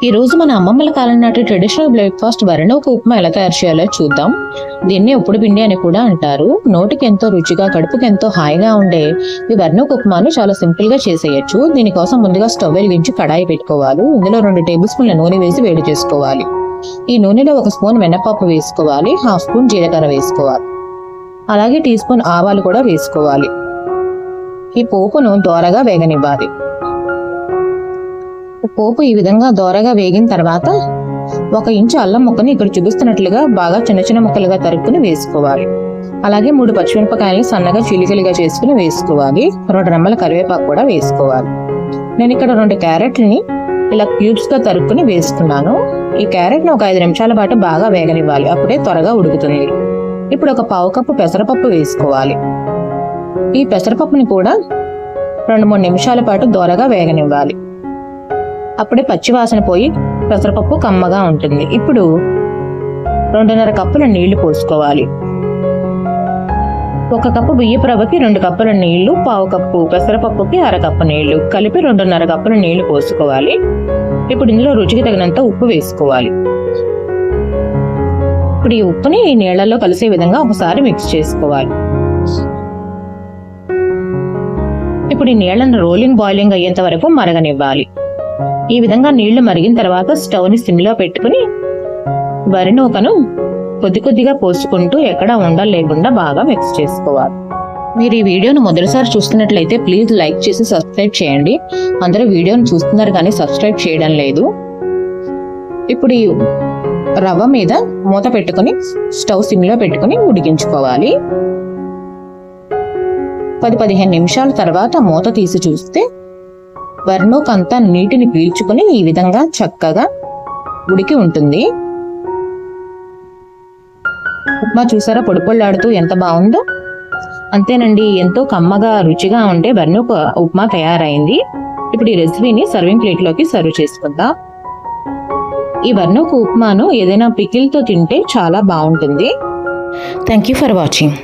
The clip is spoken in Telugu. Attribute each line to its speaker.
Speaker 1: ఈ రోజు మన అమ్మమ్మల కాలం నాటి ట్రెడిషనల్ బ్రేక్ఫాస్ట్ వరణోక ఉప్మా ఎలా తయారు చేయాలో చూద్దాం. దీన్ని ఉప్పుడు పిండి అని కూడా అంటారు. నోటికి ఎంతో రుచిగా, కడుపుకి ఎంతో హాయిగా ఉండే ఈ వరణోక ఉప్మాను చాలా సింపుల్ గా చేసేయచ్చు. దీనికోసం ముందుగా స్టవ్ వెలిగించి కడాయి పెట్టుకోవాలి. ఇందులో 2 టేబుల్ స్పూన్ల నూనె వేసి వేడి చేసుకోవాలి. ఈ నూనెలో 1 స్పూన్ మినపప్పు వేసుకోవాలి, 1/2 స్పూన్ జీలకర్ర వేసుకోవాలి, అలాగే టీ స్పూన్ ఆవాలు కూడా వేసుకోవాలి. ఈ పోపును దోరగా వేగనివ్వాలి. పోపు ఈ విధంగా దోరగా వేగిన తర్వాత 1 ఇంచు అల్లం ముక్కని ఇక్కడ చూపిస్తున్నట్లుగా బాగా చిన్న చిన్న ముక్కలుగా తరుక్కుని వేసుకోవాలి. అలాగే 3 పచ్చిమిరపకాయలు సన్నగా చీలికలుగా చేసుకుని వేసుకోవాలి. 2 రెమ్మల కరివేపాకు కూడా వేసుకోవాలి. నేను ఇక్కడ 2 క్యారెట్లని ఇలా క్యూబ్స్ గా తరుక్కుని వేస్తున్నాను. ఈ క్యారెట్ ని ఒక 5 నిమిషాల పాటు బాగా వేగనివ్వాలి, అప్పుడే త్వరగా ఉడుకుతుంది. ఇప్పుడు 1 పావు కప్పు పెసరపప్పు వేసుకోవాలి. ఈ పెసరపప్పుని కూడా 2-3 నిమిషాల పాటు దోరగా వేగనివ్వాలి, అప్పుడే పచ్చివాసన పోయి పెసరపప్పు కమ్మగా ఉంటుంది. ఇప్పుడు 2.5 కప్పుల నీళ్లు పోసుకోవాలి. 1 కప్పు బియ్యపు రవ్వకి 2 కప్పుల నీళ్లు, పావు కప్పు పెసరపప్పుకి 1/2 కప్పు నీళ్లు కలిపి 2.5 కప్పుల నీళ్లు పోసుకోవాలి. ఇప్పుడు ఇందులో రుచికి తగినంత ఉప్పు వేసుకోవాలి. ఇప్పుడు ఈ ఉప్పుని ఈ నీళ్లలో కలిసే విధంగా ఒకసారి మిక్స్ చేసుకోవాలి. ఇప్పుడు ఈ నీళ్లను రోలింగ్ బాయిలింగ్ అయ్యేంత వరకు మరగనివ్వాలి. ఈ విధంగా నీళ్లు మరిగిన తర్వాత స్టవ్ ని సిమ్ లో పెట్టుకుని వరినూకను కొద్ది కొద్దిగా పోసుకుంటూ ఎక్కడా ఉండలు లేకుండా బాగా మిక్స్ చేసుకోవాలి. మీరు ఈ వీడియోను మొదటిసారి చూస్తున్నట్లయితే ప్లీజ్ లైక్ చేసి సబ్స్క్రైబ్ చేయండి. అందరూ వీడియోను చూస్తున్నారు కానీ సబ్స్క్రైబ్ చేయడం లేదు. ఇప్పుడు ఈ రవ్వ మీద మూత పెట్టుకుని స్టవ్ సిమ్ లో పెట్టుకుని ఉడికించుకోవాలి. 10-15 నిమిషాల తర్వాత మూత తీసి చూస్తే వరణోక అంతా నీటిని పీల్చుకుని ఈ విధంగా చక్కగా ఉడికి ఉంటుంది. ఉప్మా చూసారా పొడి పొళ్ళాడుతూ ఎంత బాగుందో. అంతేనండి, ఎంతో కమ్మగా రుచిగా ఉండే వరణోక ఉప్మా తయారైంది. ఇప్పుడు ఈ రెసిపీని సర్వింగ్ ప్లేట్ లోకి సర్వ్ చేసుకుందాం. ఈ వరణోక ఉప్మాను ఏదైనా పికిల్ తో తింటే చాలా బాగుంటుంది. Thank you for watching.